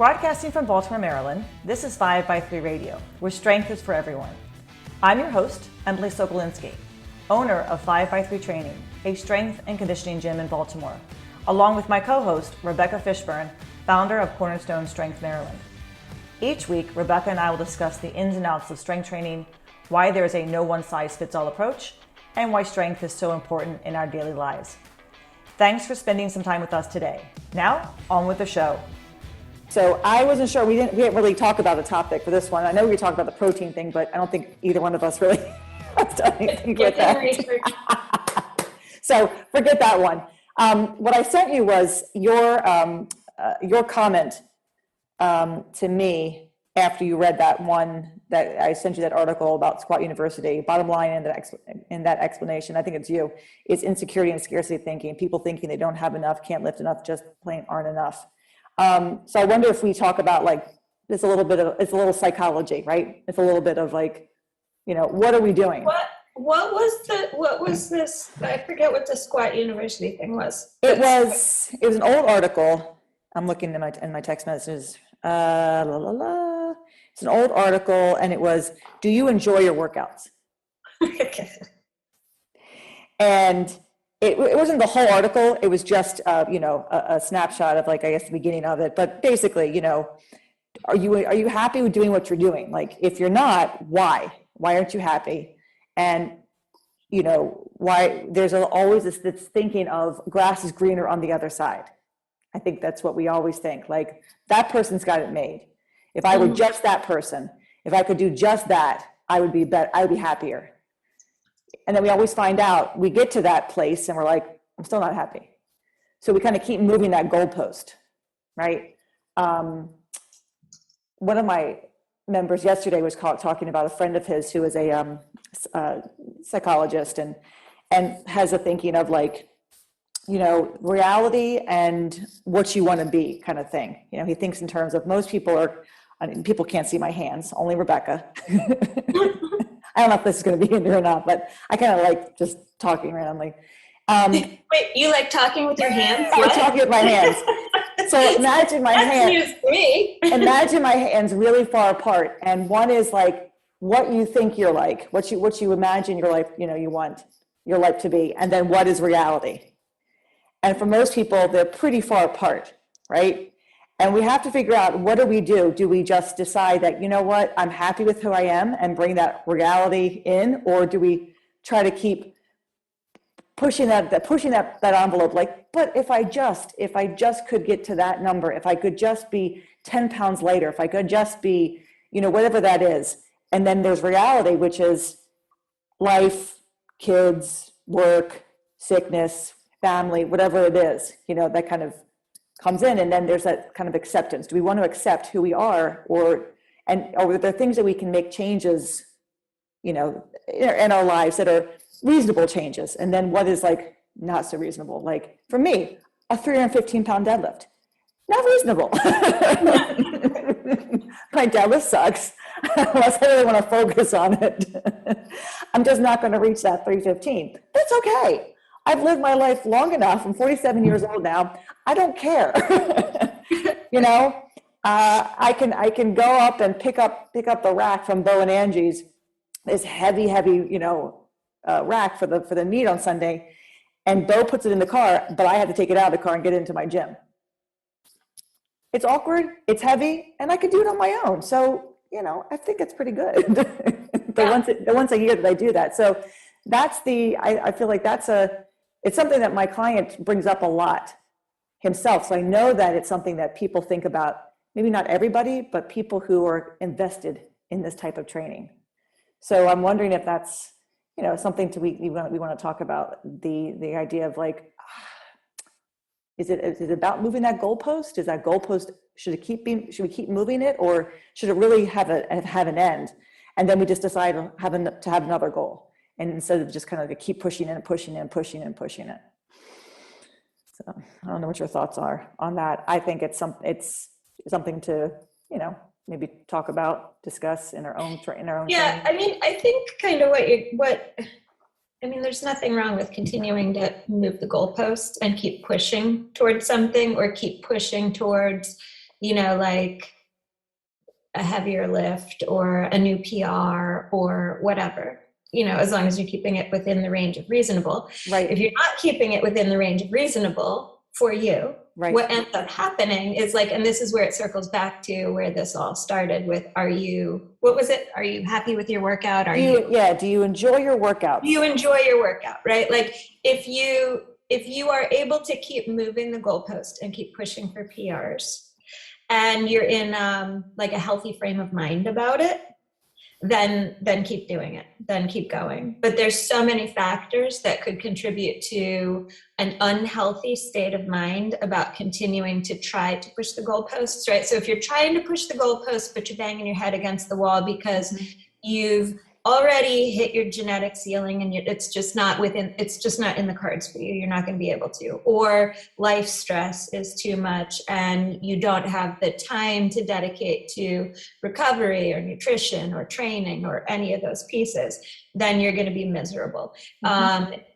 Broadcasting from Baltimore, Maryland, this is 5x3 Radio, where strength is for everyone. I'm your host, Emily Sokolinski, owner of 5x3 Training, a strength and conditioning gym in Baltimore, along with my co-host, Rebecca Fishburne, founder of Cornerstone Strength Maryland. Each week, Rebecca and I will discuss the ins and outs of strength training, why there is a no one-size-fits-all approach, and why strength is so important in our daily lives. Thanks for spending some time with us today. Now, on with the show. So I wasn't sure, we didn't really talk about a topic for this one. I know we talked about the protein thing, but I don't think either one of us really has done anything with that. So forget that one. What I sent you was your comment to me after you read that one, that I sent you that article about Squat University. Bottom line in that explanation, I think it's you, is insecurity and scarcity thinking. People thinking they don't have enough, can't lift enough, just plain aren't enough. So I wonder if we talk about it's a little psychology, right? It's a little bit of what are we doing? What was this? I forget what the Squat University thing was. It was an old article. I'm looking in my text messages. It's an old article, and it was, do you enjoy your workouts? And it wasn't the whole article. It was just, a snapshot of the beginning of it. But basically, are you happy with doing what you're doing? If you're not, why? Why aren't you happy? And, why there's always this thinking of grass is greener on the other side. I think that's what we always think. That person's got it made. If I were just that person, if I could do just that, I would be happier. And then we always find out, we get to that place and we're like, I'm still not happy. So we kind of keep moving that goalpost, right? One of my members yesterday was talking about a friend of his who is a psychologist and has a thinking of reality and what you want to be kind of thing. He thinks in terms of most people people can't see my hands, only Rebecca. I don't know if this is going to be in there or not, but I kind of like just talking randomly. Wait, you like talking with your hands? I like talking with my hands. So imagine my hands. Imagine my hands really far apart, and one is what you think you're what you imagine your life, you want your life to be, and then what is reality. And for most people, they're pretty far apart, right? And we have to figure out, what do we do? Do we just decide that, I'm happy with who I am and bring that reality in? Or do we try to keep pushing that envelope? But if I just could get to that number, if I could just be 10 pounds lighter, if I could just be, whatever that is. And then there's reality, which is life, kids, work, sickness, family, whatever it is, that kind of comes in. And then there's that kind of acceptance. Do we want to accept who we are, or are there things that we can make changes, in our lives that are reasonable changes? And then what is not so reasonable? For me, a 315-pound deadlift, not reasonable. My deadlift sucks unless I really want to focus on it. I'm just not going to reach that 315. That's okay. I've lived my life long enough. I'm 47 years old now. I don't care. I can go up and pick up the rack from Bo and Angie's, this heavy, rack for the meet on Sunday. And Bo puts it in the car, but I had to take it out of the car and get it into my gym. It's awkward, it's heavy, and I can do it on my own. So, I think it's pretty good. Once a year that I do that. So that's I feel like it's something that my client brings up a lot himself. So I know that it's something that people think about, maybe not everybody, but people who are invested in this type of training. So I'm wondering if that's, something we want to talk about, the idea of is it about moving that goalpost? Is that goalpost, should we keep moving it, or should it really have an end? And then we just decide to have another goal. And instead of just kind of keep pushing it and pushing it and pushing it and pushing it. So I don't know what your thoughts are on that. I think it's something to, maybe talk about, discuss in our own training. Yeah, I mean, I think kind of there's nothing wrong with continuing to move the goalpost and keep pushing towards something, or keep pushing towards like a heavier lift or a new PR or whatever, as long as you're keeping it within the range of reasonable. Right. If you're not keeping it within the range of reasonable for you, right. What ends up happening is and this is where it circles back to where this all started with, what was it? Are you happy with your workout? Do you enjoy your workout? Do you enjoy your workout, right? Like if you are able to keep moving the goalpost and keep pushing for PRs, and you're in like a healthy frame of mind about it, then keep doing it, then keep going. But there's so many factors that could contribute to an unhealthy state of mind about continuing to try to push the goalposts, right? So if you're trying to push the goalposts, but you're banging your head against the wall because you've already hit your genetic ceiling and it's just not in the cards for you, you're not going to be able to, or life stress is too much and you don't have the time to dedicate to recovery or nutrition or training or any of those pieces, then you're going to be miserable.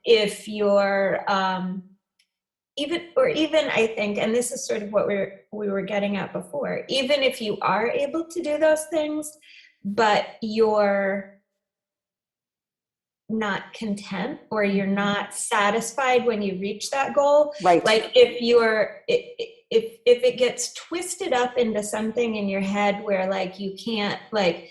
If you're even I think, and this is sort of what we were getting at before, even if you are able to do those things, but you're not content or you're not satisfied when you reach that goal, right? Like if it gets twisted up into something in your head where like you can't like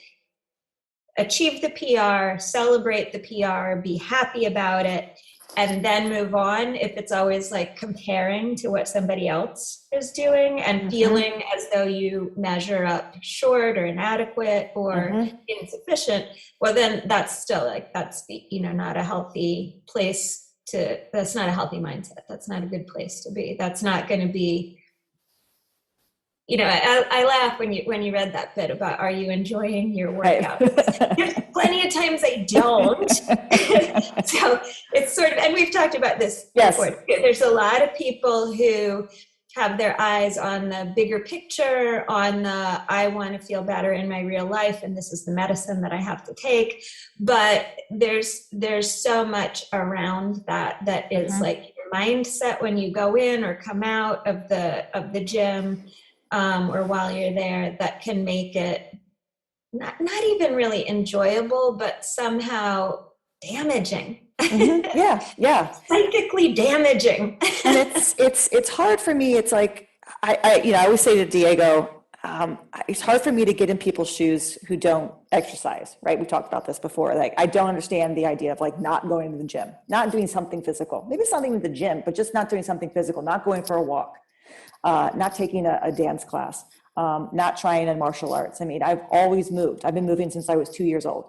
achieve the PR, celebrate the PR, be happy about it, and then move on, if it's always like comparing to what somebody else is doing and feeling as though you measure up short or inadequate or insufficient, well, then that's still that's not a healthy place that's not a healthy mindset. That's not a good place to be. That's not going to be, I laugh when you read that bit about, are you enjoying your workout? Right. There's plenty of times I don't. So it's sort of, and we've talked about this before. There's a lot of people who have their eyes on the bigger picture, on the, I want to feel better in my real life, and this is the medicine that I have to take. But there's so much around that is like your mindset when you go in or come out of the gym. Or while you're there, that can make it not even really enjoyable, but somehow damaging. Yeah. Psychically damaging. And it's hard for me. It's like, I always say to Diego, it's hard for me to get in people's shoes who don't exercise, right? We talked about this before. Like, I don't understand the idea of like not going to the gym, not doing something physical, maybe something at the gym, but just not doing something physical, not going for a walk. Not taking a dance class, not trying in martial arts. I mean, I've always moved. I've been moving since I was 2 years old.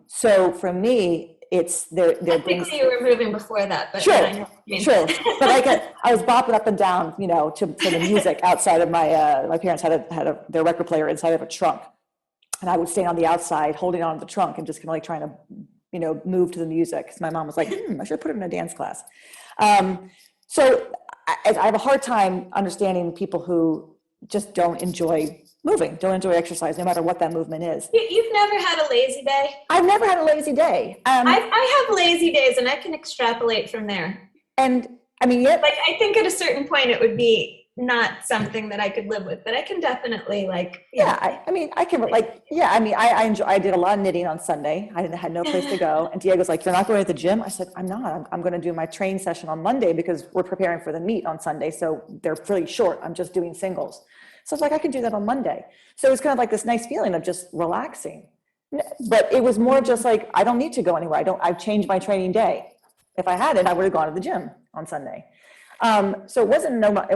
So for me, it's there. I think you were moving before that, but sure. But I was bopping up and down, to the music outside of my parents had their record player inside of a trunk, and I would stand on the outside holding on to the trunk and just kind of like trying to, move to the music. Because my mom was like, I should put it in a dance class. So I have a hard time understanding people who just don't enjoy moving, don't enjoy exercise, no matter what that movement is. You've never had a lazy day? I've never had a lazy day. I have lazy days, and I can extrapolate from there. And I mean, yeah. Like, I think at a certain point it would be not something that I could live with, but I can definitely I did a lot of knitting on Sunday. I had no place to go. And Diego's like, you're not going to the gym? I said, I'm not. I'm going to do my training session on Monday because we're preparing for the meet on Sunday. So they're really short. I'm just doing singles. So it's like, I can do that on Monday. So it was kind of like this nice feeling of just relaxing. But it was more just like, I don't need to go anywhere. I've changed my training day. If I hadn't, I would have gone to the gym on Sunday. So it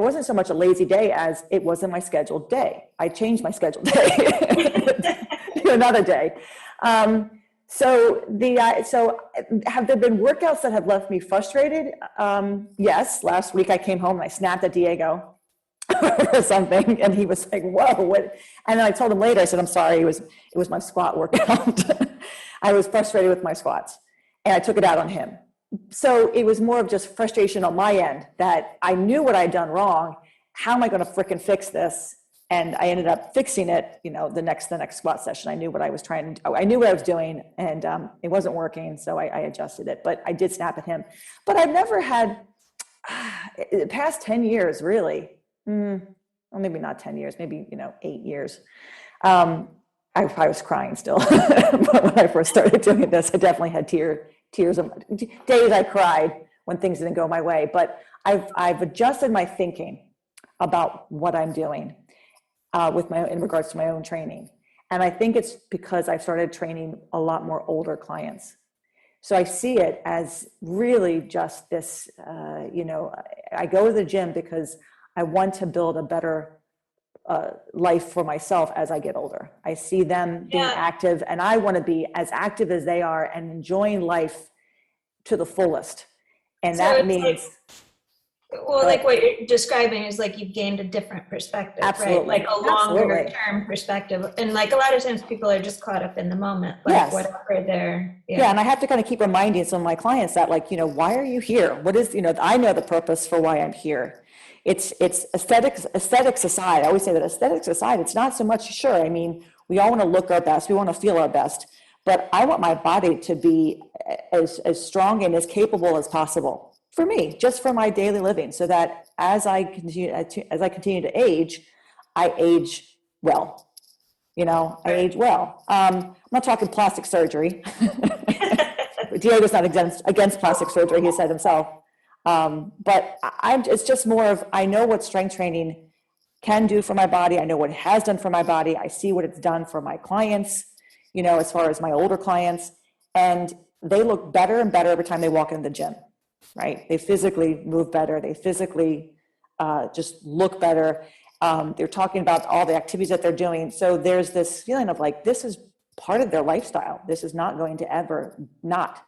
wasn't so much a lazy day as it wasn't my scheduled day. I changed my scheduled day to another day. So have there been workouts that have left me frustrated? Yes. Last week I came home and I snapped at Diego or something, and he was like, "Whoa!" What? And then I told him later. I said, "I'm sorry. It was my squat workout. I was frustrated with my squats, and I took it out on him." So it was more of just frustration on my end that I knew what I'd done wrong. How am I going to frickin' fix this? And I ended up fixing it, the next squat session. I knew what I was I knew what I was doing, and it wasn't working. So I adjusted it, but I did snap at him. But I've never had, the past 10 years, really, well, maybe not 10 years, maybe, 8 years. I was crying still. But when I first started doing this, I definitely had tears of days I cried when things didn't go my way. But I've adjusted my thinking about what I'm doing in regards to my own training. And I think it's because I started training a lot more older clients. So I see it as really just this, I go to the gym because I want to build a better life for myself as I get older. I see them being active, and I want to be as active as they are and enjoying life to the fullest. And so that means... like what you're describing is like you've gained a different perspective, absolutely. Right? Like a longer term perspective. And like a lot of times people are just caught up in the moment, like whatever they're... Yeah, and I have to kind of keep reminding some of my clients that, like, why are you here? What is, I know the purpose for why I'm here. It's aesthetics aside. I always say that aesthetics aside, it's not so much, sure, I mean, we all want to look our best, we want to feel our best, but I want my body to be as strong and as capable as possible for me, just for my daily living, so that as I continue to age, I age well. I age well. I'm not talking plastic surgery. Diego's not against plastic surgery, he said himself. But it's just more of, I know what strength training can do for my body. I know what it has done for my body. I see what it's done for my clients, as far as my older clients, and they look better and better every time they walk into the gym, right? They physically move better. They physically just look better. They're talking about all the activities that they're doing. So there's this feeling of like, this is part of their lifestyle. This is not going to ever not.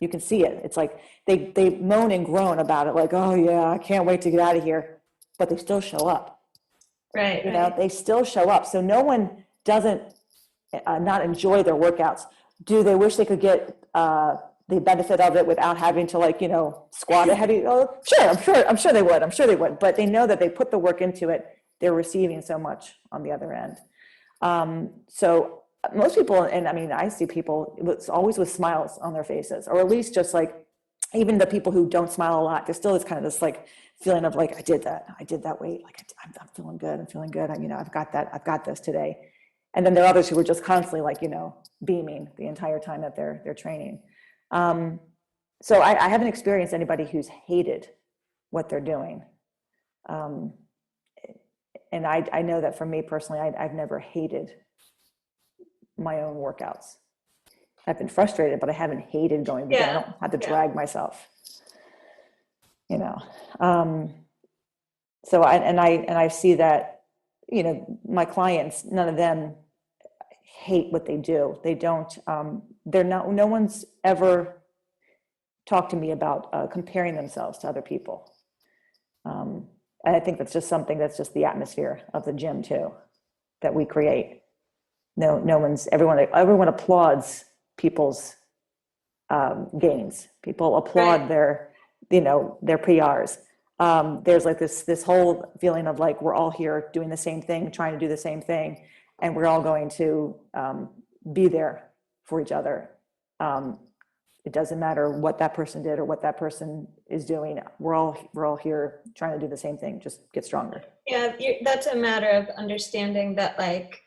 You can see it. It's like they moan and groan about it, like, oh yeah, I can't wait to get out of here. But they still show up. Right. They still show up. So no one doesn't not enjoy their workouts. Do they wish they could get the benefit of it without having to squat a heavy? Oh, sure. I'm sure they would. But they know that they put the work into it. They're receiving so much on the other end. So most people, and I mean, I see people always with smiles on their faces, or at least just like, even the people who don't smile a lot, there's still this kind of this like feeling of like, I did that weight. Like I'm feeling good. I've got this today. And then there are others who are just constantly like, beaming the entire time that they're training. So I haven't experienced anybody who's hated what they're doing. And I know that for me personally, I've never hated my own workouts. I've been frustrated, but I haven't hated going because I don't have to drag myself, So I see that, my clients, none of them hate what they do. They don't, no one's ever talked to me about comparing themselves to other people. And I think that's just something that's just the atmosphere of the gym too, that we create. Everyone applauds people's gains. People applaud their PRs. There's like this whole feeling of like, we're all here doing the same thing, trying to do the same thing, and we're all going to be there for each other. It doesn't matter what that person did or what that person is doing. We're all here trying to do the same thing, just get stronger. Yeah, that's a matter of understanding that, like,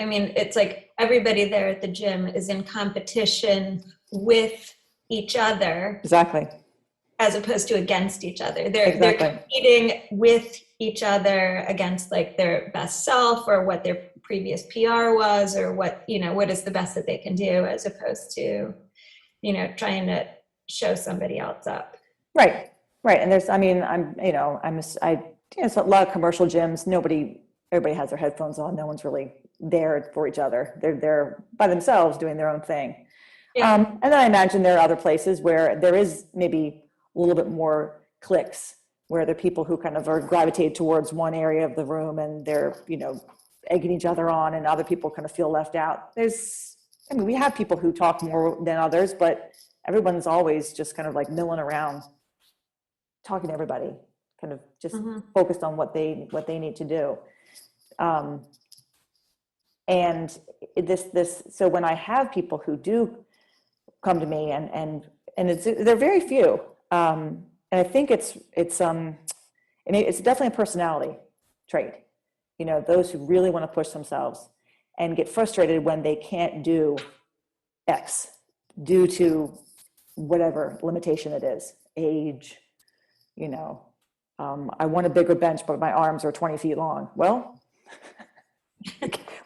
I mean, it's like everybody there at the gym is in competition with each other. Exactly. As opposed to against each other. They're competing with each other against like their best self or what their previous PR was, or what is the best that they can do, as opposed to, trying to show somebody else up. Right. And there's, I mean, it's a lot of commercial gyms. Everybody has their headphones on. No one's really there for each other. They're by themselves doing their own thing. Yeah. And then I imagine there are other places where there is maybe a little bit more cliques, where the people who kind of are gravitated towards one area of the room and they're, egging each other on, and other people kind of feel left out. We have people who talk more than others, but everyone's always just kind of like milling around, talking to everybody, kind of just focused on what they need to do. And so when I have people who do come to me, and they're very few, and I think it's definitely a personality trait. those who really want to push themselves and get frustrated when they can't do X due to whatever limitation it is, age, I want a bigger bench, but my arms are 20 feet long. Well,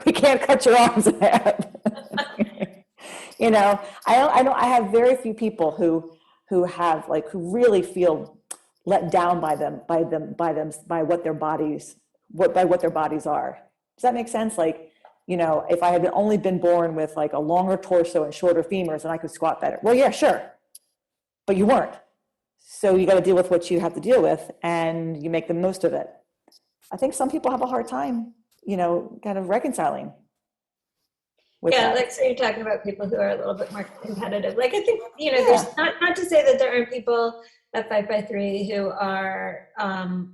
we can't cut your arms in half. I have very few people who have who really feel let down by what their bodies are. Does that make sense? If I had only been born with a longer torso and shorter femurs, then I could squat better. Well, yeah, sure. But you weren't. So you got to deal with what you have to deal with, and you make the most of it. I think some people have a hard time, kind of reconciling with that. So you're talking about people who are a little bit more competitive. I think, there's not to say that there aren't people at 5x3 who are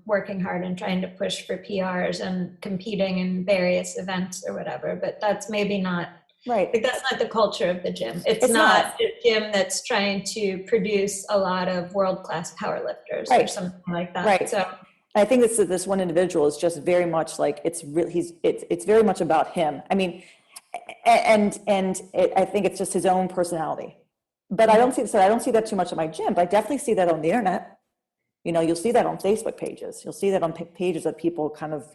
working hard and trying to push for PRs and competing in various events or whatever, but that's maybe not right. That's not the culture of the gym. It's not a gym that's trying to produce a lot of world-class powerlifters or something like that. Right. So I think this one individual is just very much it's very much about him. I mean, I think it's just his own personality. But I don't see that too much at my gym, but I definitely see that on the internet. You'll see that on Facebook pages. You'll see that on pages of people kind of,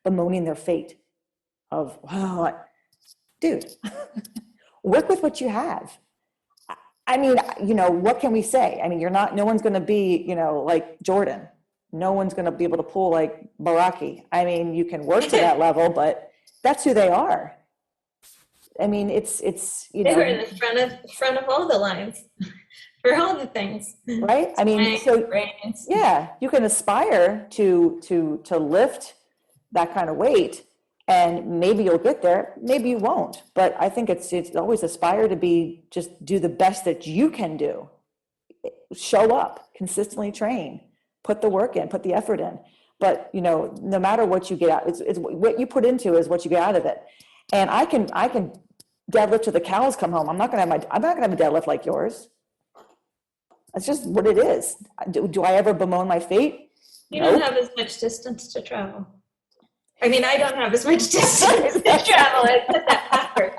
bemoaning their fate of, wow, dude, work with what you have. I mean, what can we say? I mean, no one's going to be, like Jordan. No one's going to be able to pull like Baraki. I mean, you can work to that level, but that's who they are. I mean, it's they were in the front of all the lines for all the things, right? I mean, you can aspire to lift that kind of weight, and maybe you'll get there, maybe you won't. But I think it's always aspire to just do the best that you can do. Show up, consistently train, put the work in, put the effort in. But no matter what you get out, it's what you put into is what you get out of it. And I can deadlift till the cows come home. I'm not gonna have a deadlift like yours. That's just what it is. Do I ever bemoan my fate? You don't have as much distance to travel. I mean, I don't have as much distance to travel. I put that backward.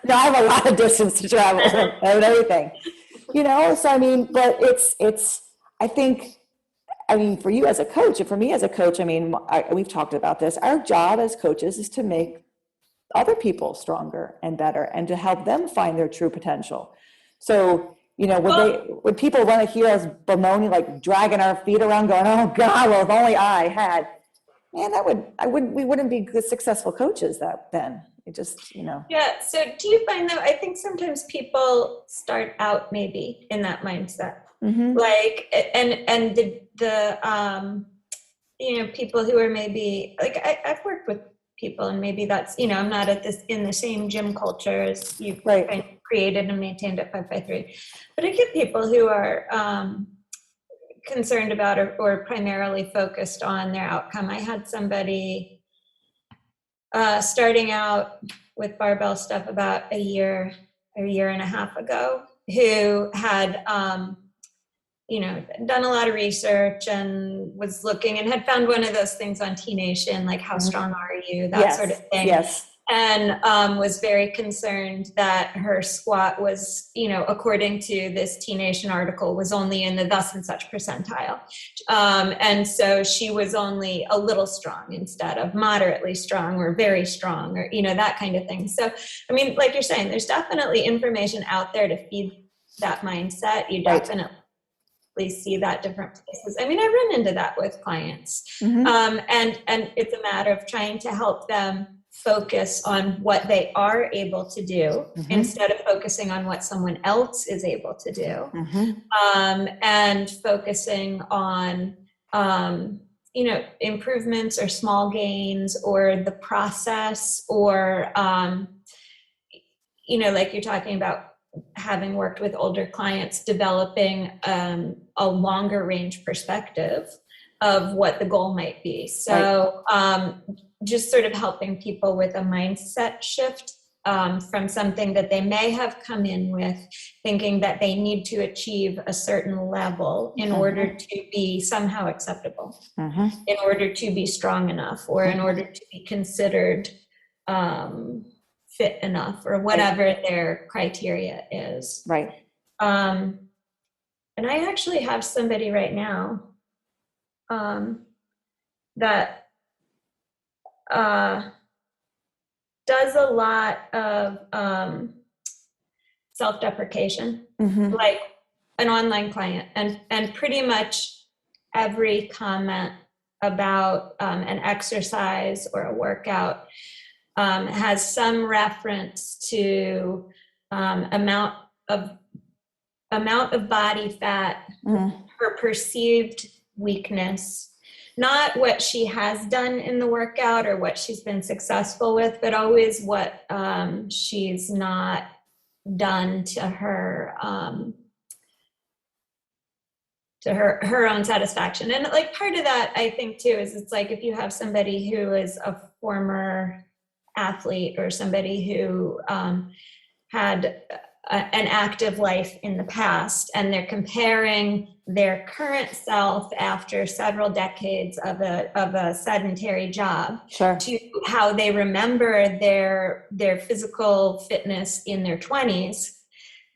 No, I have a lot of distance to travel and everything. So I mean, but it's. I mean, for you as a coach, and for me as a coach, I mean, we've talked about this. Our job as coaches is to make other people stronger and better, and to help them find their true potential. So, when people want to hear us bemoaning, like dragging our feet around, going, "Oh God, well, if only I had," man, we wouldn't be good, successful coaches then. It just, Yeah. So, do you find though? I think sometimes people start out maybe in that mindset, and the people who are maybe I've worked with people, and maybe that's, I'm not in the same gym culture as you've kind of created and maintained at 5x3, but I get people who are concerned about or primarily focused on their outcome. I had somebody starting out with barbell stuff about a year and a half ago, who had done a lot of research and was looking and had found one of those things on T Nation, like how strong are you, that sort of thing. Yes. And was very concerned that her squat was, according to this T Nation article, was only in the thus and such percentile. And so she was only a little strong instead of moderately strong or very strong, or, that kind of thing. So, I mean, like you're saying, there's definitely information out there to feed that mindset. You definitely see that different places. I mean, I run into that with clients. And it's a matter of trying to help them focus on what they are able to do instead of focusing on what someone else is able to do. And focusing on, improvements or small gains or the process, or, like you're talking about, having worked with older clients, developing a longer range perspective of what the goal might be. So just sort of helping people with a mindset shift from something that they may have come in with, thinking that they need to achieve a certain level in order to be somehow acceptable, in order to be strong enough, or in order to be considered fit enough, or whatever their criteria is. Right. And I actually have somebody right now that does a lot of self-deprecation, like an online client, and pretty much every comment about an exercise or a workout has some reference to amount of body fat, her perceived weakness, not what she has done in the workout or what she's been successful with, but always what she's not done to her own satisfaction. And like part of that, I think too, is it's like if you have somebody who is a former athlete or somebody who had an active life in the past, and they're comparing their current self after several decades of a sedentary job to how they remember their physical fitness in their 20s.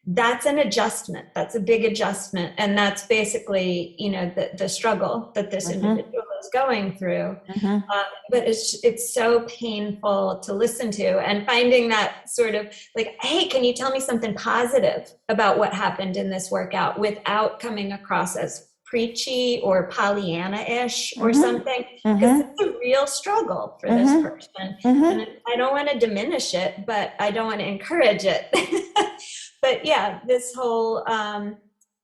That's an adjustment. That's a big adjustment. And that's basically, the struggle that this individual is going through. But it's so painful to listen to, and finding that sort of like, hey, can you tell me something positive about what happened in this workout, without coming across as preachy or Pollyanna-ish or something, because it's a real struggle for this person. And I don't want to diminish it, but I don't want to encourage it. But yeah, this whole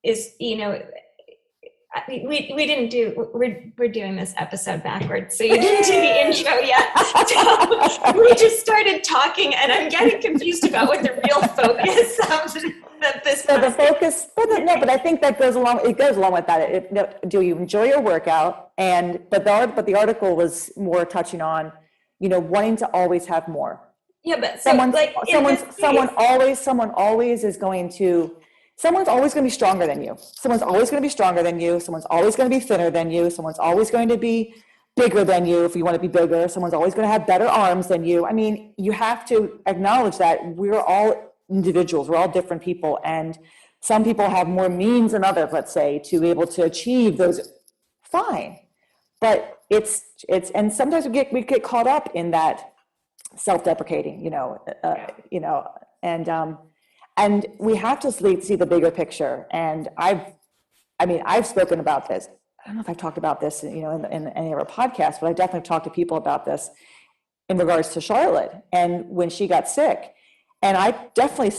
is, we didn't do, we're doing this episode backwards, so you didn't do the intro yet. So we just started talking, and I'm getting confused about what the real focus of this. So the focus, but I think that goes along. It goes along with that. Do you enjoy your workout? But the article was more touching on, wanting to always have more. Yeah, but someone always is going to. Someone's always going to be stronger than you. Someone's always going to be stronger than you. Someone's always going to be thinner than you. Someone's always going to be bigger than you if you want to be bigger. Someone's always going to have better arms than you. I mean, you have to acknowledge that we're all individuals. We're all different people. And some people have more means than others, let's say, to be able to achieve those. Fine. But it's and sometimes we get caught up in that self-deprecating, and we have to see the bigger picture. And I've spoken about this. I don't know if I've talked about this, in any of our podcasts, but I definitely talked to people about this in regards to Charlotte and when she got sick. And I definitely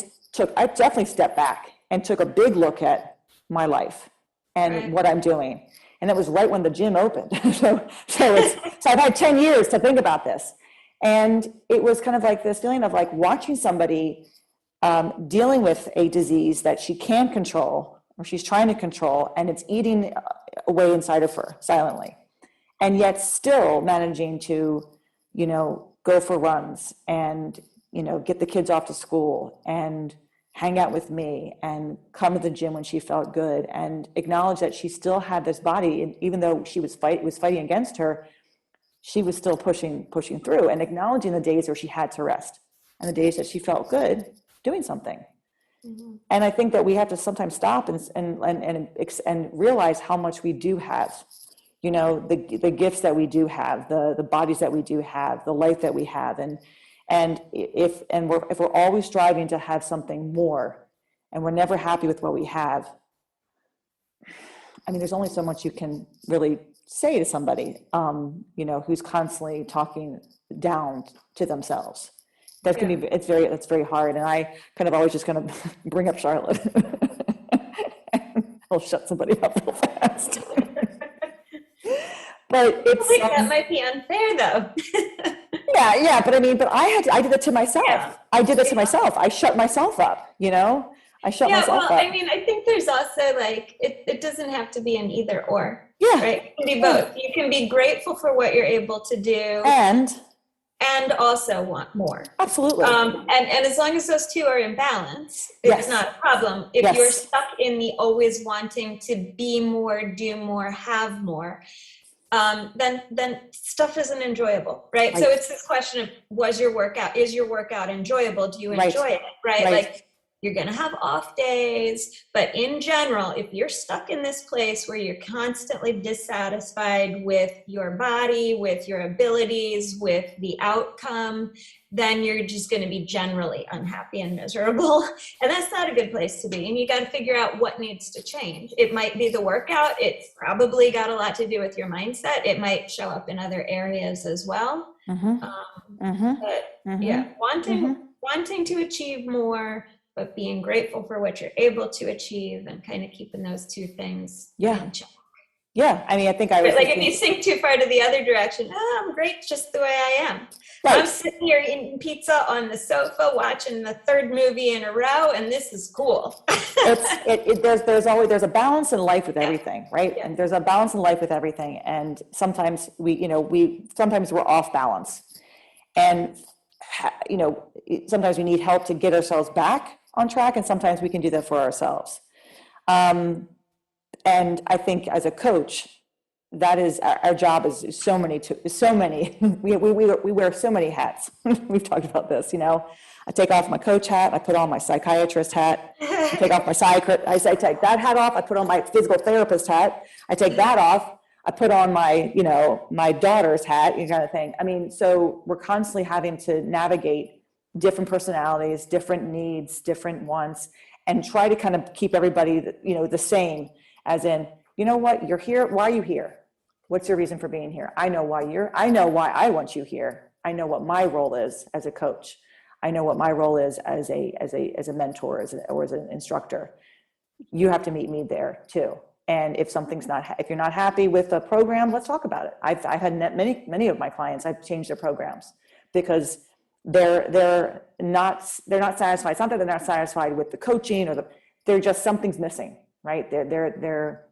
stepped back and took a big look at my life and what I'm doing. And it was right when the gym opened. so I've had 10 years to think about this. And it was kind of like this feeling of like watching somebody dealing with a disease that she can control, or she's trying to control, and it's eating away inside of her silently, and yet still managing to, go for runs and, get the kids off to school and hang out with me and come to the gym when she felt good, and acknowledge that she still had this body, and even though she was fighting against her, she was still pushing through, and acknowledging the days where she had to rest and the days that she felt good doing something. And I think that we have to sometimes stop and realize how much we do have, the gifts that we do have, the bodies that we do have, the life that we have. And if we're always striving to have something more, and we're never happy with what we have, I mean, there's only so much you can really say to somebody, who's constantly talking down to themselves. That's going to be, it's very hard. And I kind of always just kind of bring up Charlotte. I'll shut somebody up real fast. But it's, I think that might be unfair though. yeah. But I did it to myself. Yeah. I did it to myself. I shut myself up, I shut myself up. I mean, I think there's also like, it doesn't have to be an either or. Yeah. Right? It can be both. You can be grateful for what you're able to do. and also want more. Absolutely. And as long as those two are in balance, it's not a problem. If you're stuck in the always wanting to be more, do more, have more, then stuff isn't enjoyable, right? So it's this question of, is your workout enjoyable? Do you enjoy it, right? Like, you're going to have off days, but in general, if you're stuck in this place where you're constantly dissatisfied with your body, with your abilities, with the outcome, then you're just going to be generally unhappy and miserable. And that's not a good place to be. And you got to figure out what needs to change. It might be the workout. It's probably got a lot to do with your mindset. It might show up in other areas as well. Wanting to achieve more, but being grateful for what you're able to achieve, and kind of keeping those two things in check. Yeah, I mean, I think I was like, if you sink too far to the other direction, I'm great just the way I am. I'm sitting here eating pizza on the sofa, watching the third movie in a row, and this is cool. There's a balance in life with everything, right? And there's a balance in life with everything, and sometimes sometimes we're off balance, and sometimes we need help to get ourselves back on track, and sometimes we can do that for ourselves. And I think as a coach, that is our job. Is so many. We wear so many hats. We've talked about this. I take off my coach hat. I put on my psychiatrist hat. I take off my I take that hat off. I put on my physical therapist hat. I take that off. I put on my my daughter's hat. Kind of thing. I mean, so we're constantly having to navigate different personalities, different needs, different wants, and try to kind of keep everybody the same. As in, what, you're here. Why are you here? What's your reason for being here? I know why I want you here. I know what my role is as a coach. I know what my role is as a mentor, or as an instructor. You have to meet me there too. And if you're not happy with the program, let's talk about it. I've had many of my clients, I've changed their programs because they're not satisfied. It's not that they're not satisfied with the coaching they're just, something's missing. Right? They're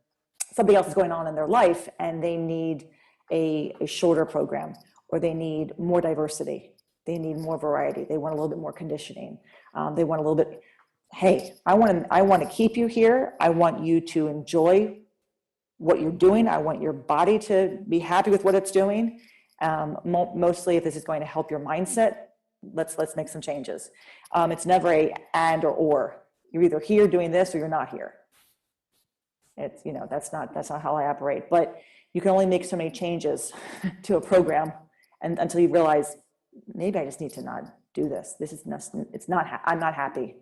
something else is going on in their life, and they need a shorter program, or they need more diversity. They need more variety. They want a little bit more conditioning. They want a little bit, hey, I want to keep you here. I want you to enjoy what you're doing. I want your body to be happy with what it's doing. Mostly, if this is going to help your mindset, let's make some changes. It's never a and or. You're either here doing this or you're not here. It's, that's not how I operate, but you can only make so many changes to a program until you realize, maybe I just need to not do this. I'm not happy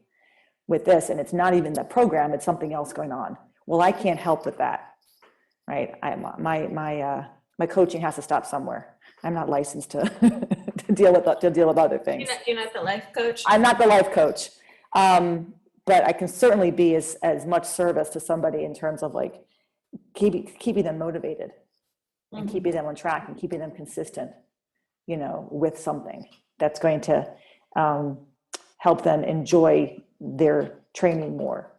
with this. And it's not even the program, it's something else going on. Well, I can't help with that. Right. My coaching has to stop somewhere. I'm not licensed to deal with other things. You're not the life coach? I'm not the life coach. But I can certainly be as much service to somebody in terms of like keeping them motivated and keeping them on track and keeping them consistent, with something that's going to help them enjoy their training more.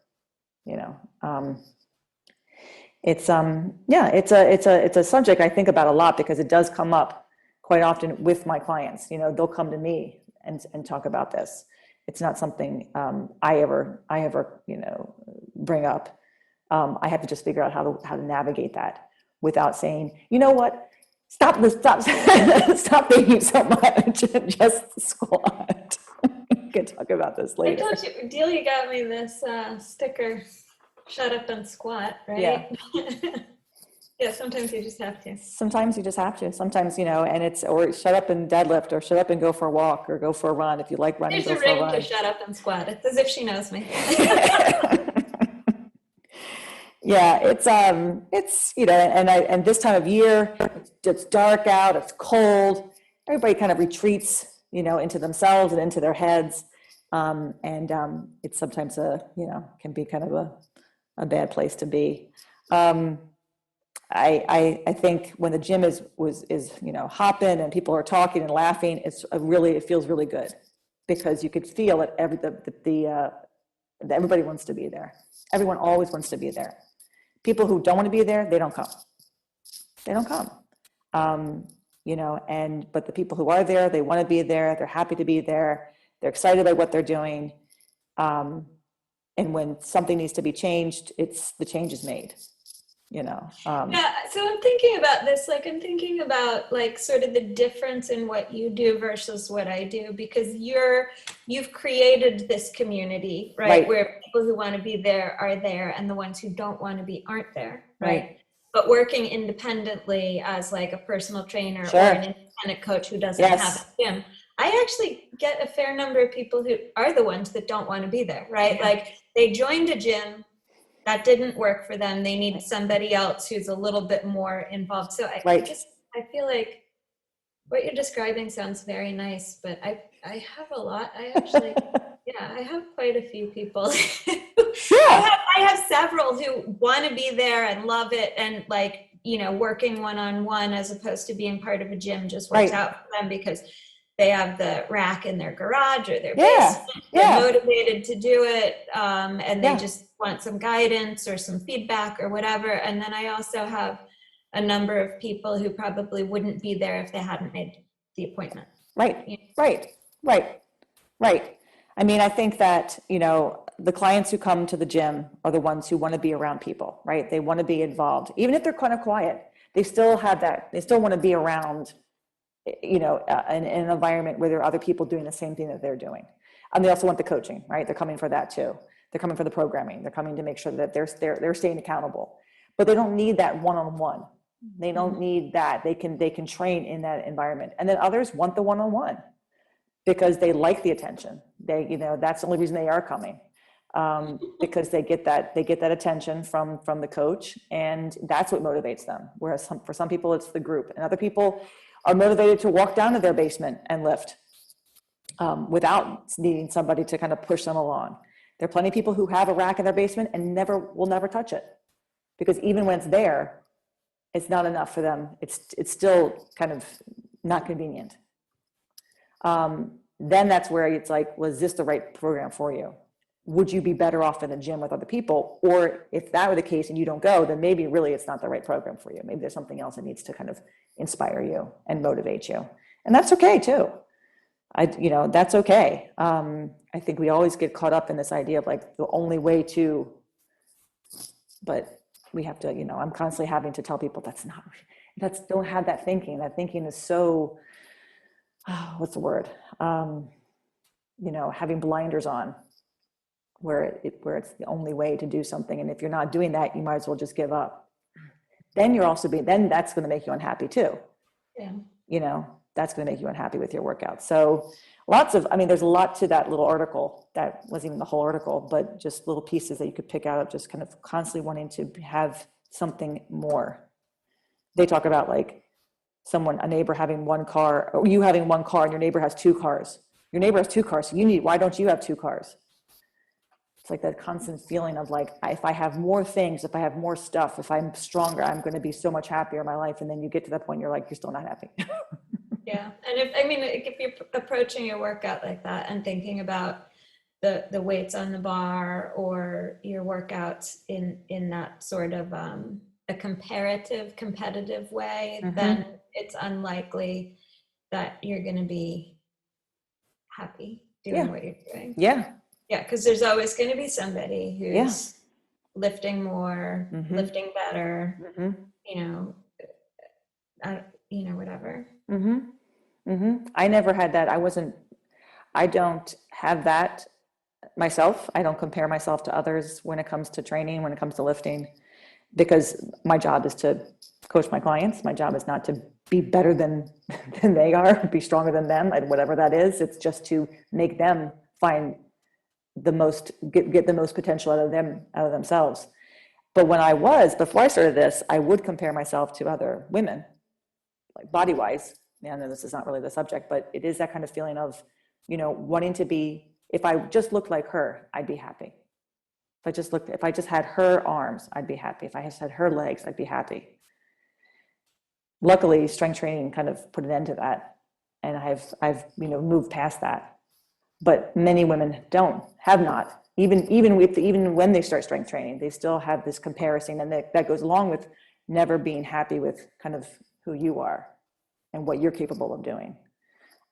It's a subject I think about a lot because it does come up quite often with my clients. They'll come to me and talk about this. It's not something I ever bring up. I have to just figure out how to navigate that without saying, you know what, stop thinking so much, just squat. We can talk about this later. I told you, Delia got me this sticker, shut up and squat, right? Yeah. Yeah, sometimes you just have to. Sometimes, and it's, or shut up and deadlift, or shut up and go for a walk, or go for a run. If you like running, There's go for a ring run. to shut up and squat. It's as if she knows me. Yeah, it's and this time of year, it's dark out, it's cold. Everybody kind of retreats, into themselves and into their heads. It's sometimes can be kind of a bad place to be. I think when the gym is hopping and people are talking and laughing, it feels really good because you could feel that everybody wants to be there. Everyone always wants to be there. People who don't want to be there, they don't come. but the people who are there, they want to be there. They're happy to be there. They're excited by what they're doing. And when something needs to be changed, the change is made. Yeah, so I'm thinking about this, I'm thinking about sort of the difference in what you do versus what I do, because you've created this community, right? Where people who want to be there are there, and the ones who don't want to be aren't there, right? But working independently as a personal trainer or an independent coach who doesn't have a gym, I actually get a fair number of people who are the ones that don't want to be there, right? They joined a gym, that didn't work for them. They need somebody else who's a little bit more involved. So I feel like what you're describing sounds very nice, but I have a lot. I actually, I have quite a few people. I have several who want to be there and love it, and working one-on-one as opposed to being part of a gym just works out for them because they have the rack in their garage or their basement. They're motivated to do it, and they just want some guidance or some feedback or whatever. And then I also have a number of people who probably wouldn't be there if they hadn't made the appointment. Right. I mean, I think that, the clients who come to the gym are the ones who want to be around people, right? They want to be involved. Even if they're kind of quiet, they still have that. They still want to be around, in an environment where there are other people doing the same thing that they're doing. And they also want the coaching, right? They're coming for that too. They're coming for the programming. They're coming to make sure that they're staying accountable. But they don't need that one-on-one. They don't need that. They can train in that environment. And then others want the one-on-one because they like the attention. That's the only reason they are coming, because they get that attention from the coach, and that's what motivates them. Whereas for some people, it's the group, and other people are motivated to walk down to their basement and lift without needing somebody to kind of push them along. There are plenty of people who have a rack in their basement and will never touch it, because even when it's there, it's not enough for them. It's still kind of not convenient. Then that's where it's was this the right program for you? Would you be better off in the gym with other people? Or if that were the case and you don't go, then maybe really it's not the right program for you. Maybe there's something else that needs to kind of inspire you and motivate you. And that's okay too. That's okay. I think we always get caught up in this idea of the only way to, but we have to, I'm constantly having to tell people don't have that thinking. That thinking is so, what's the word? Having blinders on, where it's the only way to do something. And if you're not doing that, you might as well just give up. Then then that's going to make you unhappy too. Yeah. That's going to make you unhappy with your workout. So there's a lot to that little article. That wasn't even the whole article, but just little pieces that you could pick out of just kind of constantly wanting to have something more. They talk about a neighbor having one car, or you having one car and your neighbor has two cars. Your neighbor has two cars. So why don't you have two cars? It's that constant feeling of if I have more things, if I have more stuff, if I'm stronger, I'm going to be so much happier in my life. And then you get to that point, you're still not happy. Yeah. And if you're approaching your workout like that and thinking about the weights on the bar or your workouts in that sort of a competitive way, then it's unlikely that you're going to be happy doing what you're doing. Yeah. Yeah, because there's always going to be somebody who's lifting more, lifting better, whatever. I never had that. I don't have that myself. I don't compare myself to others when it comes to training, when it comes to lifting, because my job is to coach my clients. My job is not to be better than they are, be stronger than them, and whatever that is. It's just to make them find get the most potential out of themselves. But before I started this, I would compare myself to other women, body wise. I know this is not really the subject, but it is that kind of feeling of, wanting to be, if I just looked like her, I'd be happy. If I just had her arms, I'd be happy. If I just had her legs, I'd be happy. Luckily, strength training kind of put an end to that. And I've moved past that. But many women have not. Even when they start strength training, they still have this comparison, and that goes along with never being happy with kind of who you are. and what you're capable of doing.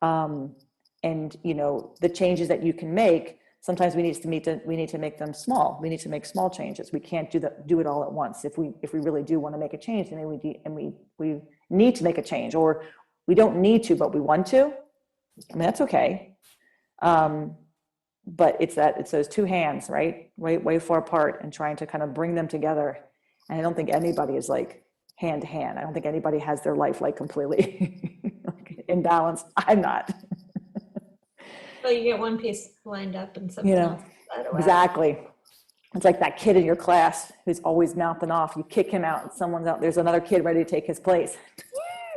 And, you know, the changes that you can make, sometimes we need to make them small. We need to make small changes. We can't do it all at once. If we really do want to make a change, then we need to make a change, or we don't need to, but we want to. I mean, that's okay. But it's those two hands, right? Way far apart, and trying to kind of bring them together. And I don't think anybody is like hand to hand. I don't think anybody has their life like completely in balance. I'm not. Well, you get one piece lined up and something else. Exactly. It's like that kid in your class who's always mouthing off. You kick him out and someone's out. There's another kid ready to take his place.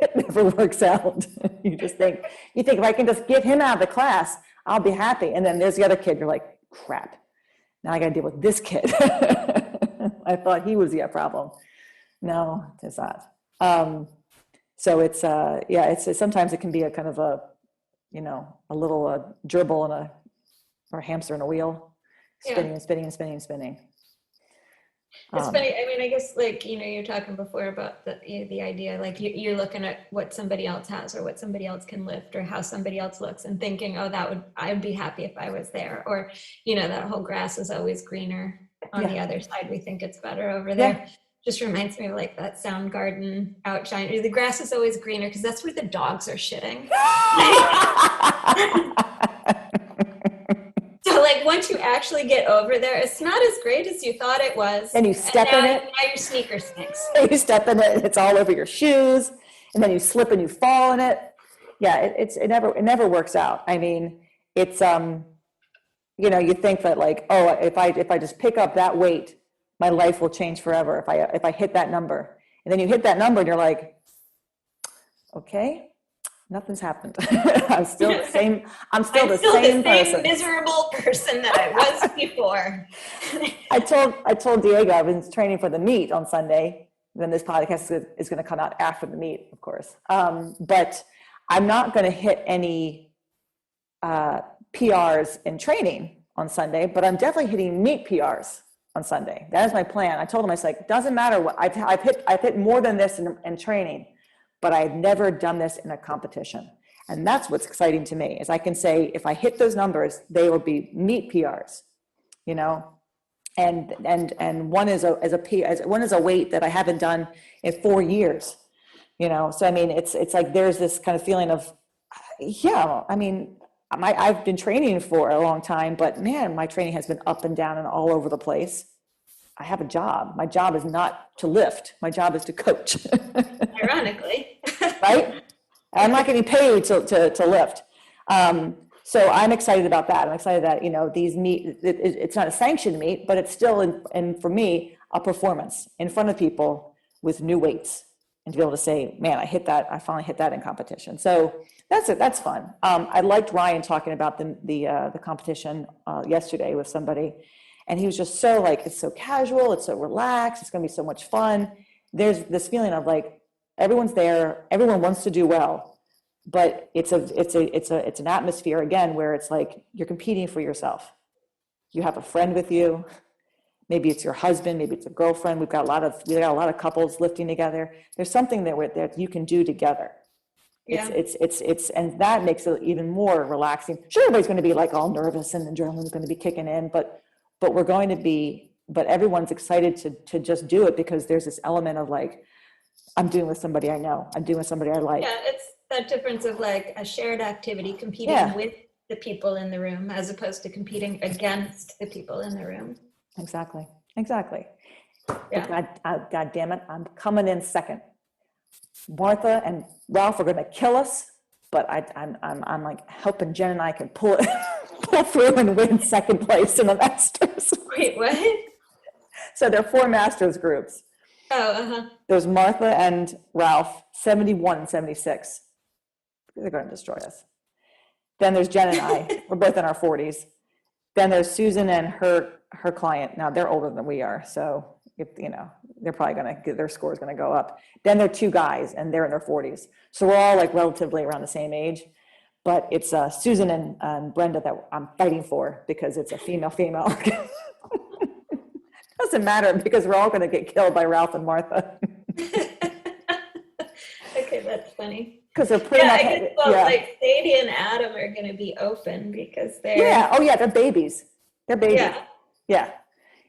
It never works out. You think if I can just get him out of the class, I'll be happy. And then there's the other kid. You're like, crap. Now I got to deal with this kid. I thought he was the problem. No, it's not. So it's sometimes it can be a kind of a little gerbil or hamster in a wheel, spinning and spinning and spinning and spinning. It's funny. I mean, I guess like, you're talking before about the idea, like you're looking at what somebody else has or what somebody else can lift or how somebody else looks and thinking, oh, I'd be happy if I was there. Or, that whole grass is always greener on the other side. We think it's better over there. Yeah. Just reminds me of like that Soundgarden outshine. The grass is always greener because that's where the dogs are shitting. So like once you actually get over there, it's not as great as you thought it was. And you step in it. Now your sneaker stinks. You step in it, it's all over your shoes, and then you slip and you fall in it. Yeah, it never works out. I mean, it's you think that like, oh, if I just pick up that weight, my life will change forever if I hit that number. And then you hit that number and you're like, okay, nothing's happened. I'm still the same. I'm still the same person. Miserable person that I was before. I told Diego I was training for the meet on Sunday. Then this podcast is going to come out after the meet, of course. But I'm not going to hit any PRs in training on Sunday, but I'm definitely hitting meet PRs on Sunday. That is my plan. I told him, I was like, doesn't matter what I've hit more than this in training, but I've never done this in a competition. And that's what's exciting to me, is I can say, if I hit those numbers, they will be meet PRs, and one is a weight that I haven't done in 4 years, So, I mean, it's like, there's this kind of feeling of, I mean, I've been training for a long time, but man, my training has been up and down and all over the place. I have a job. My job is not to lift. My job is to coach. Ironically. Right? I'm not getting paid to lift. So I'm excited about that. I'm excited that, these meet, it's not a sanctioned meet, but it's still, and for me, a performance in front of people with new weights. And to be able to say, man, I finally hit that in competition. So that's fun. I liked Ryan talking about the competition yesterday with somebody, and he was just so like, it's so casual, it's so relaxed, it's going to be so much fun. There's this feeling of like, everyone's there, everyone wants to do well, but it's an atmosphere again where it's like you're competing for yourself. You have a friend with you. Maybe it's your husband, maybe it's a girlfriend. We got a lot of couples lifting together. There's something that you can do together. Yeah. It's and that makes it even more relaxing. Sure, everybody's going to be like all nervous and adrenaline's going to be kicking in, but everyone's excited to just do it because there's this element of like, I'm doing with somebody I know. I'm doing with somebody I like. Yeah, it's that difference of like a shared activity, competing with the people in the room as opposed to competing against the people in the room. Exactly. Yeah. God damn it, I'm coming in second. Martha and Ralph are going to kill us, but I'm like hoping Jen and I can pull through and win second place in the Masters. Wait, what? So there are 4 Masters groups. Oh, There's Martha and Ralph, 71 and 76. They're going to destroy us. Then there's Jen and I. We're both in our 40s. Then there's Susan and her client. Now they're older than we are, so they're probably going to get their score is going to go up. Then there are 2 guys, and they're in their 40s. So we're all like relatively around the same age. But it's Susan and Brenda that I'm fighting for because it's a female. Doesn't matter because we're all going to get killed by Ralph and Martha. It Okay, that's funny. Because they're pretty Yeah, much, I guess, well, like Sadie and Adam are going to be open because they're. yeah. Oh yeah, they're babies. They're babies. Yeah.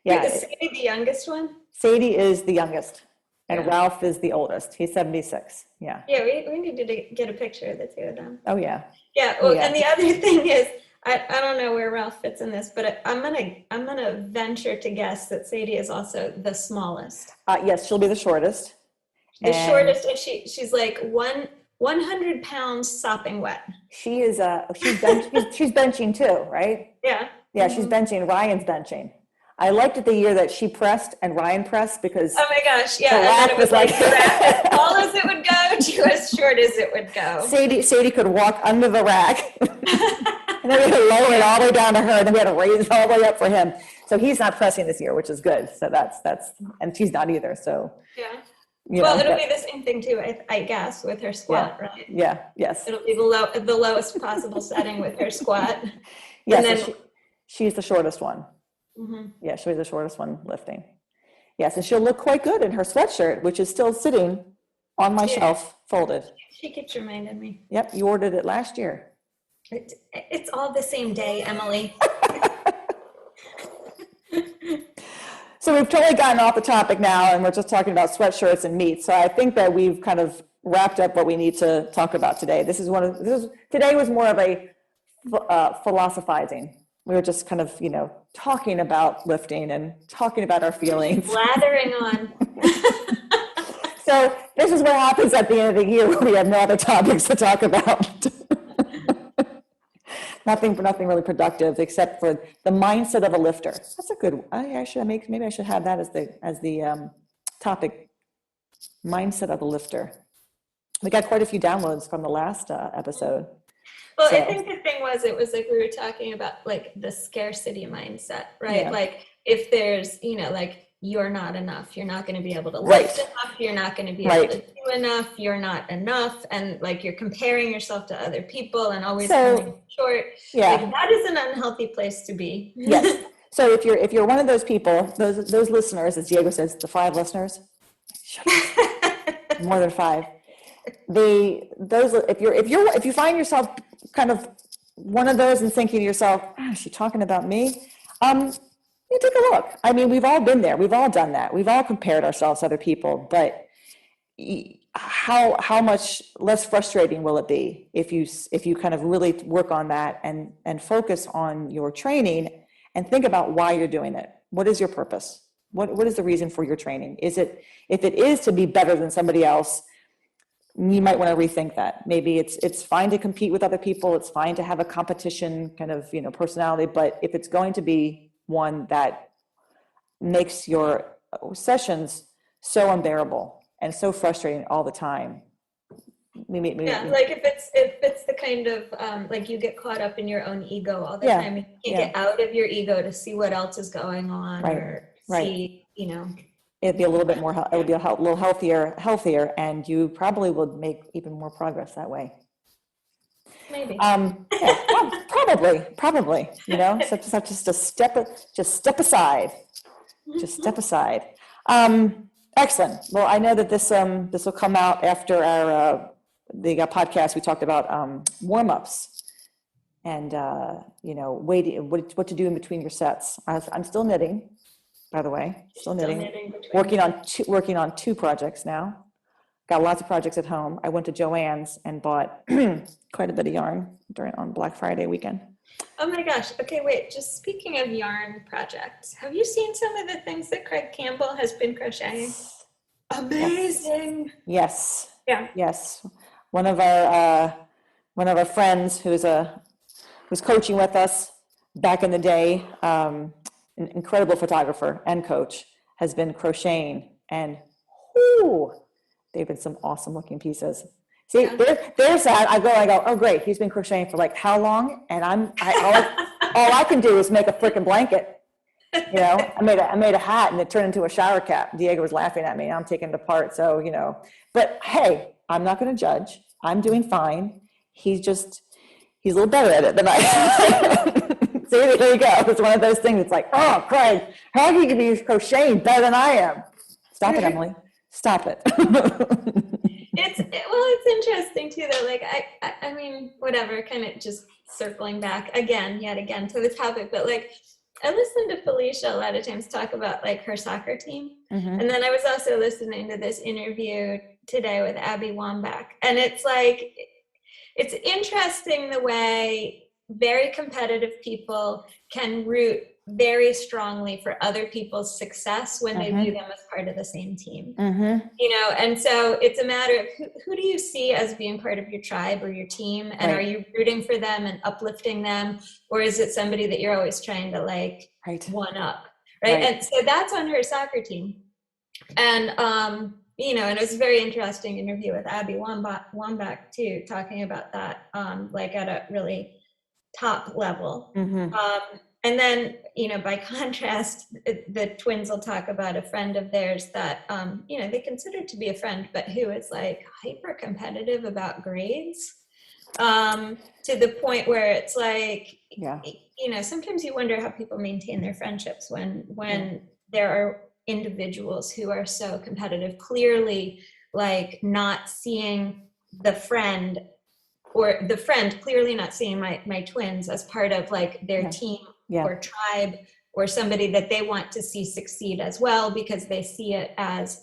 Yeah. Wait, is Sadie the youngest one? Sadie is the youngest, and Yeah. Ralph is the oldest. He's 76. Yeah. Yeah, we need to get a picture of the two of them. Oh yeah. Yeah. Well, and the other thing is, I don't know where Ralph fits in this, but I'm gonna venture to guess that Sadie is also the smallest. Yes, she'll be the shortest. The shortest, and she's like 100 pounds sopping wet. She is she's benching too, right? Yeah. Yeah, she's benching. Ryan's benching. I liked it the year that she pressed and Ryan pressed because Oh my gosh, yeah. the And then rack it was was like like- the rack as tall as it would go to as short as it would go. Sadie could walk under the rack. And then we had to lower it all the way down to her, and then we had to raise it all the way up for him. So he's not pressing this year, which is good. So that's and she's not either. So Yeah. you Well, know, it'll but- be the same thing too, I guess, with her squat, right? Yeah, yes. It'll be the lowest possible setting with her squat. Yes, and so then- she's the shortest one. Yeah, she'll be the shortest one lifting. Yes, and she'll look quite good in her sweatshirt, which is still sitting on my shelf, folded. She keeps reminding me. Yep, you ordered it last year. It's all the same day, Emily. So we've totally gotten off the topic now, and we're just talking about sweatshirts and meat. So I think that we've kind of wrapped up what we need to talk about today. Today was more of a philosophizing. We were just kind of, talking about lifting and talking about our feelings. Blathering on. So this is what happens at the end of the year when we have no other topics to talk about. Nothing really productive except for the mindset of a lifter. That's a good. Maybe I should have that as the topic. Mindset of a lifter. We got quite a few downloads from the last episode. Well, So- I think the thing was, it was like we were talking about like the scarcity mindset, right? Yeah. Like if there's, like you're not enough, you're not going to be able to Right. lift enough, you're not going to be Right. able to do enough, you're not enough, and like you're comparing yourself to other people and always So- coming short. Yeah. Like, that is an unhealthy place to be. Yes. So if you're one of those people, those listeners, as Diego says, the 5 listeners, more than 5. If you find yourself kind of one of those and thinking to yourself, is she talking about me? You take a look. I mean, we've all been there. We've all done that. We've all compared ourselves to other people. But how much less frustrating will it be if you kind of really work on that and focus on your training and think about why you're doing it? What is your purpose? What is the reason for your training? If it is to be better than somebody else, you might want to rethink that. Maybe it's fine to compete with other people. It's fine to have a competition kind of, personality. But if it's going to be one that makes your sessions so unbearable and so frustrating all the time. Maybe, Yeah, like if it's the kind of like you get caught up in your own ego all the Yeah, time, and you can't get out of your ego to see what else is going on, or see, it'd be a little bit more, it would be a little healthier, and you probably would make even more progress that way. maybe. Probably, so just step aside. Just step aside. Excellent. Well, I know that this will come out after our the podcast. We talked about warm-ups and waiting, what to do in between your sets. I'm still knitting, by the way. Still knitting. Working on 2 projects now. Got lots of projects at home. I went to Joann's and bought quite a bit of yarn on Black Friday weekend. Oh my gosh. Okay, wait. Just speaking of yarn projects, have you seen some of the things that Craig Campbell has been crocheting? Amazing. Yes. Yeah. Yes. One of our friends who's coaching with us back in the day, an incredible photographer and coach, has been crocheting, and they've been some awesome looking pieces. See, there's that. I go, oh great, he's been crocheting for like how long? And all I can do is make a freaking blanket. I made a hat and it turned into a shower cap. Diego was laughing at me. I'm taking it apart. So, but hey, I'm not going to judge. I'm doing fine. He's a little better at it than I am. See, there you go. It's one of those things. It's like, oh, Craig, how can you be crocheting better than I am? Stop it, Emily. Stop it. it's interesting too, though. Like, I mean, whatever, kind of just circling back yet again to the topic, but like, I listened to Felicia a lot of times talk about like her soccer team. And then I was also listening to this interview today with Abby Wambach. And it's like, it's interesting the way very competitive people can root very strongly for other people's success when they view them as part of the same team. You know, and so it's a matter of who do you see as being part of your tribe or your team, and are you rooting for them and uplifting them, or is it somebody that you're always trying to like one up, right? And so that's on her soccer team. And you know, and it was a very interesting interview with Abby Wambach too, talking about that like at a really top level. And then, you know, by contrast, the twins will talk about a friend of theirs that, you know, they consider to be a friend, but who is like hyper competitive about grades, to the point where it's like, you know, sometimes you wonder how people maintain their friendships when there are individuals who are so competitive, clearly like not seeing the friend, or the friend clearly not seeing my twins as part of like their team or tribe, or somebody that they want to see succeed as well, because they see it as,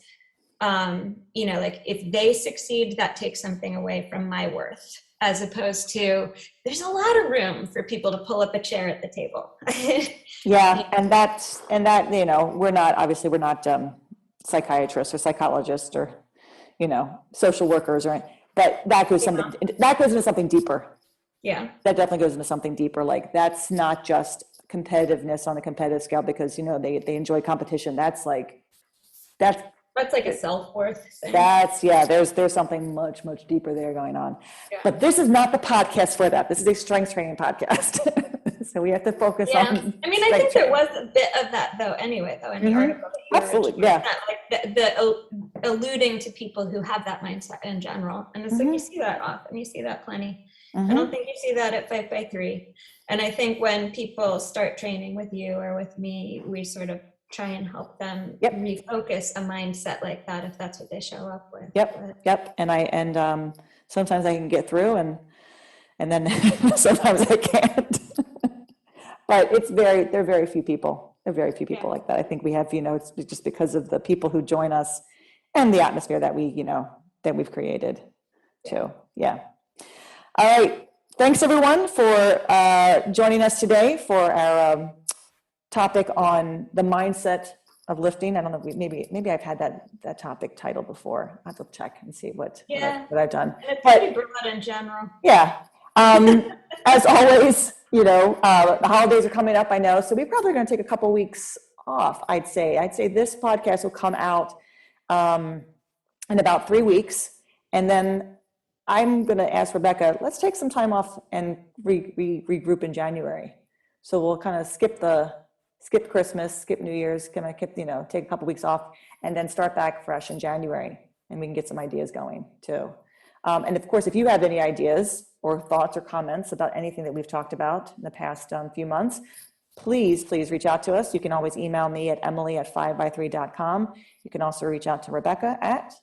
you know, like if they succeed, that takes something away from my worth, as opposed to there's a lot of room for people to pull up a chair at the table. And that, you know, we're not psychiatrists or psychologists or, you know, social workers or anything. But that goes into something deeper. Yeah. That definitely goes into something deeper. Like that's not just competitiveness on a competitive scale because, you know, they enjoy competition. That's like a self-worth thing. There's something much, much deeper there going on. Yeah. But this is not the podcast for that. This is a strength training podcast. So we have to focus on. I mean, I think there was a bit of that though anyway, though, in the article that you absolutely, like the alluding to people who have that mindset in general. And it's like you see that often, you see that plenty. I don't think you see that at 5x3. And I think when people start training with you or with me, we sort of try and help them refocus a mindset like that if that's what they show up with. And sometimes I can get through and then sometimes I can't. But there are very few people. There are very few people like that. I think we have, you know, it's just because of the people who join us and the atmosphere that we, you know, that we've created too. Yeah. All right. Thanks everyone for joining us today for our topic on the mindset of lifting. I don't know, maybe I've had that topic title before. I have to check and see what I've done. And it's pretty broad in general. Yeah. As always, you know, the holidays are coming up, I know. So we're probably going to take a couple weeks off, I'd say. This podcast will come out in about 3 weeks. And then I'm going to ask Rebecca, let's take some time off and regroup in January. So we'll kind of skip Christmas, skip New Year's, kind of you know, take a couple weeks off and then start back fresh in January. And we can get some ideas going too. And of course, if you have any ideas or thoughts or comments about anything that we've talked about in the past few months, please reach out to us. You can always email me at emily@5by3.com. You can also reach out to Rebecca at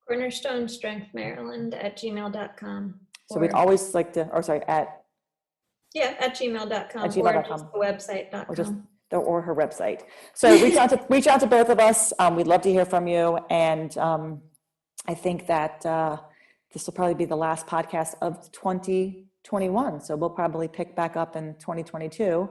cornerstonestrengthmaryland@gmail.com. So we'd always like to, at gmail.com. At gmail.com. Or just the website.com. Or her website. So reach out to both of us. We'd love to hear from you. And I think that this will probably be the last podcast of 2021. So we'll probably pick back up in 2022.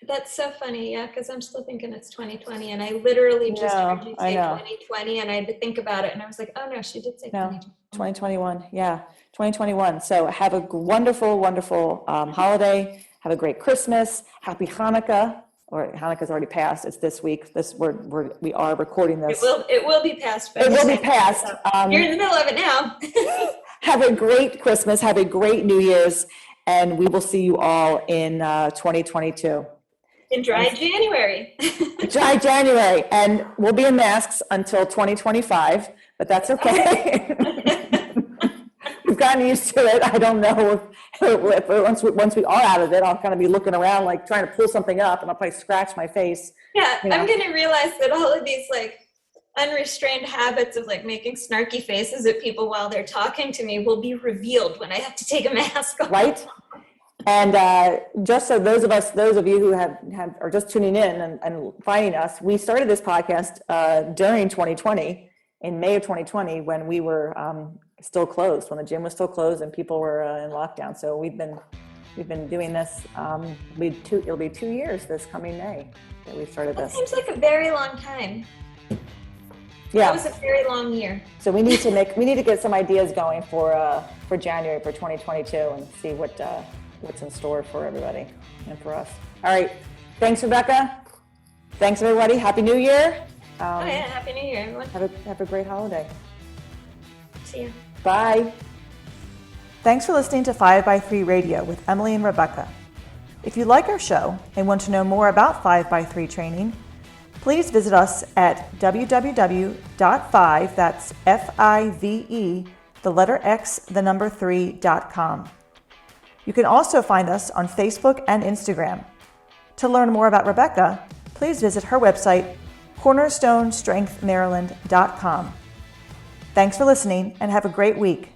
That's so funny, yeah, because I'm still thinking it's 2020, and I literally just heard you say 2020, and I had to think about it, and I was like, oh no, she did say 2021, 2021. So have a wonderful, wonderful holiday. Have a great Christmas. Happy Hanukkah, or Hanukkah's already passed. It's this week. We are recording this. It will be passed. It will be passed. You're in the middle of it now. Have a great Christmas. Have a great New Year's, and we will see you all in 2022. In dry January. Dry January. And we'll be in masks until 2025, but that's okay. We've gotten used to it. I don't know if once we are out of it, I'll kind of be looking around like trying to pull something up and I'll probably scratch my face. Yeah, you know. I'm going to realize that all of these like unrestrained habits of like making snarky faces at people while they're talking to me will be revealed when I have to take a mask off. Right? And just so those of you who have are just tuning in and finding us, we started this podcast during 2020, in May of 2020, when we were still closed, when the gym was still closed and people were in lockdown. So we've been doing this. It'll be 2 years this coming May that we started this. That seems like a very long time. Yeah. That was a very long year. So we need to get some ideas going for January for 2022 and see what's in store for everybody and for us. All right. Thanks, Rebecca. Thanks, everybody. Happy New Year. Happy New Year, everyone. Have a great holiday. See you. Bye. Thanks for listening to 5x3 Radio with Emily and Rebecca. If you like our show and want to know more about 5x3 training, please visit us at www.5, that's F-I-V-E, the letter X, the number 3.com. You can also find us on Facebook and Instagram. To learn more about Rebecca, please visit her website, cornerstonestrengthmaryland.com. Thanks for listening and have a great week.